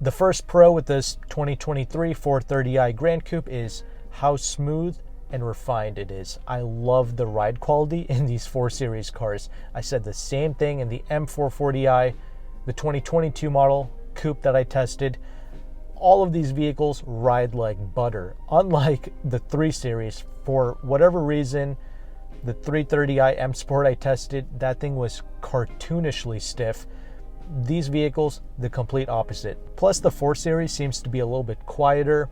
The first pro with this 2023 430i Gran Coupe is how smooth and refined it is. I love the ride quality in these 4 Series cars. I said the same thing in the M440i, the 2022 model Coupe that I tested. All of these vehicles ride like butter. Unlike the 3 Series, for whatever reason, the 330i M Sport I tested, that thing was cartoonishly stiff. These vehicles, the complete opposite. Plus the 4 Series seems to be a little bit quieter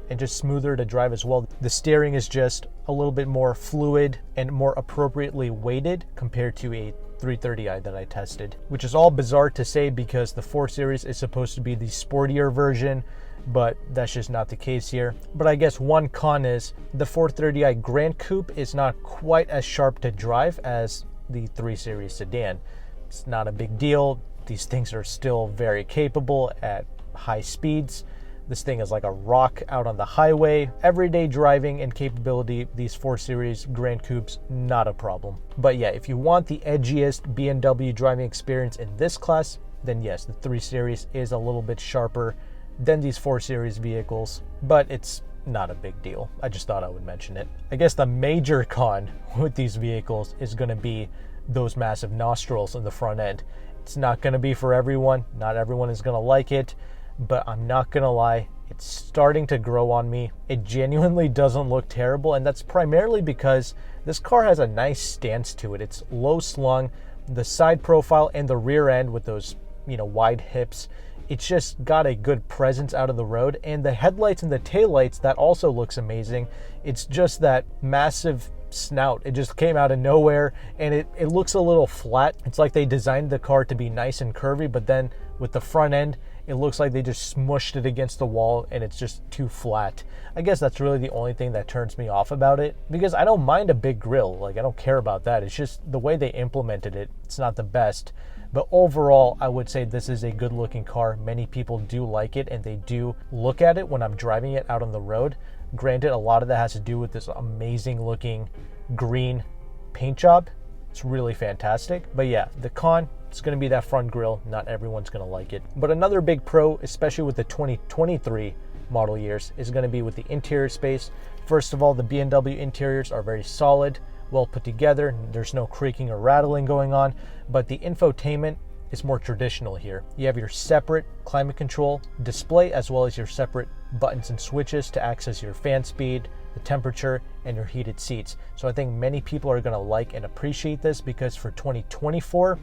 and just smoother to drive as well. The steering is just a little bit more fluid and more appropriately weighted compared to a 330i that I tested, which is all bizarre to say because the 4 Series is supposed to be the sportier version, but that's just not the case here. But I guess one con is the 430i Gran Coupe is not quite as sharp to drive as the 3 Series sedan. It's not a big deal. These things are still very capable at high speeds. This thing is like a rock out on the highway. Everyday driving and capability, these 4 Series Gran Coupes, not a problem. But yeah, if you want the edgiest BMW driving experience in this class, then yes, the 3 Series is a little bit sharper than these 4 Series vehicles, but it's not a big deal. I just thought I would mention it. I guess the major con with these vehicles is going to be those massive nostrils in the front end. It's not going to be for everyone. Not everyone is going to like it. But I'm not gonna lie, it's starting to grow on me. It genuinely doesn't look terrible, and that's primarily because this car has a nice stance to it. It's low slung, the side profile and the rear end with those, wide hips. It's just got a good presence out of the road, and the headlights and the taillights, that also looks amazing. It's just that massive snout. It just came out of nowhere, and it looks a little flat. It's like they designed the car to be nice and curvy, but then with the front end, it looks like they just smushed it against the wall and it's just too flat. I guess that's really the only thing that turns me off about it, because I don't mind a big grille. Like, I don't care about that. It's just the way they implemented it. It's not the best. But overall, I would say this is a good looking car. Many people do like it and they do look at it when I'm driving it out on the road. Granted, a lot of that has to do with this amazing looking green paint job. It's really fantastic. But yeah, the con, it's going to be that front grille. Not everyone's going to like it. But another big pro, especially with the 2023 model years, is going to be with the interior space. First of all, the BMW interiors are very solid, well put together. There's no creaking or rattling going on. But the infotainment is more traditional here. You have your separate climate control display as well as your separate buttons and switches to access your fan speed, the temperature, and your heated seats. So I think many people are going to like and appreciate this, because for 2024,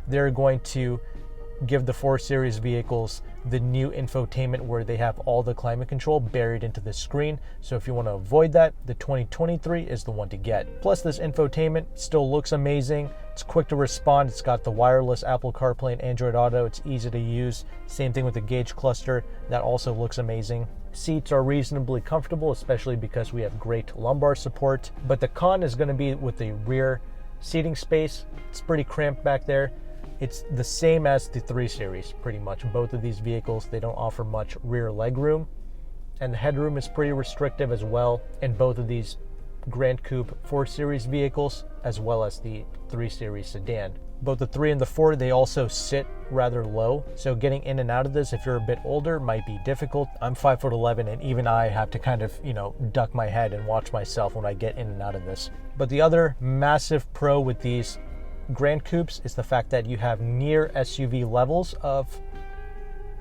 they're going to give the 4 Series vehicles the new infotainment where they have all the climate control buried into the screen. So if you want to avoid that, the 2023 is the one to get. Plus, this infotainment still looks amazing. It's quick to respond. It's got the wireless Apple CarPlay and Android Auto. It's easy to use. Same thing with the gauge cluster. That also looks amazing. Seats are reasonably comfortable, especially because we have great lumbar support. But the con is going to be with the rear seating space. It's pretty cramped back there. It's the same as the 3 Series, pretty much. Both of these vehicles, they don't offer much rear leg room, and the headroom is pretty restrictive as well in both of these Gran Coupe 4 Series vehicles, as well as the 3 Series sedan. Both the 3 and the 4, they also sit rather low, so getting in and out of this, if you're a bit older, might be difficult. I'm 5'11", and even I have to kind of, duck my head and watch myself when I get in and out of this. But the other massive pro with these Gran Coupes is the fact that you have near SUV levels of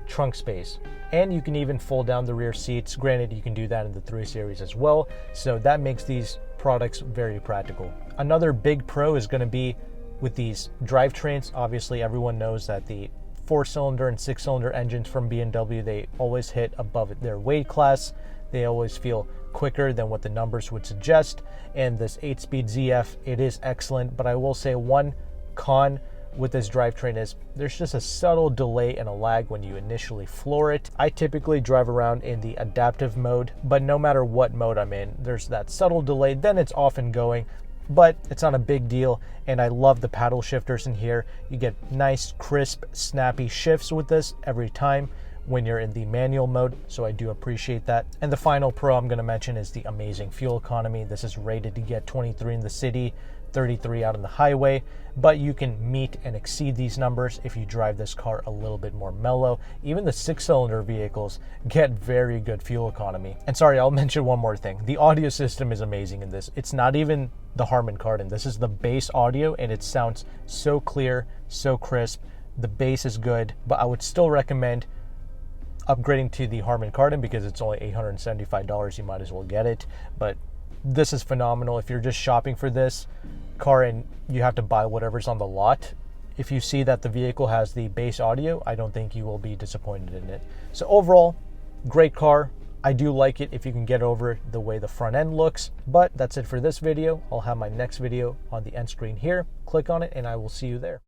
trunk space, and you can even fold down the rear seats. Granted, you can do that in the 3 Series as well, so that makes these products very practical. Another big pro is going to be with these drivetrains. Obviously, everyone knows that the 4-cylinder and 6-cylinder engines from BMW, they always hit above their weight class. They always feel quicker than what the numbers would suggest. And this 8-speed ZF, it is excellent, but I will say one con with this drivetrain is there's just a subtle delay and a lag when you initially floor it. I typically drive around in the adaptive mode, but no matter what mode I'm in, there's that subtle delay. Then it's off and going, but it's not a big deal. And I love the paddle shifters in here. You get nice, crisp, snappy shifts with this every time when you're in the manual mode, so I do appreciate that. And the final pro I'm going to mention is the amazing fuel economy. This is rated to get 23 in the city, 33 out on the highway, but you can meet and exceed these numbers if you drive this car a little bit more mellow. Even the 6-cylinder vehicles get very good fuel economy. And sorry, I'll mention one more thing. The audio system is amazing in this. It's not even the Harman Kardon. This is the base audio, and it sounds so clear, so crisp. The bass is good, but I would still recommend upgrading to the Harman Kardon because it's only $875. You might as well get it. But this is phenomenal. If you're just shopping for this car and you have to buy whatever's on the lot, if you see that the vehicle has the bass audio, I don't think you will be disappointed in it. So overall, great car. I do like it if you can get over the way the front end looks. But that's it for this video. I'll have my next video on the end screen here. Click on it and I will see you there.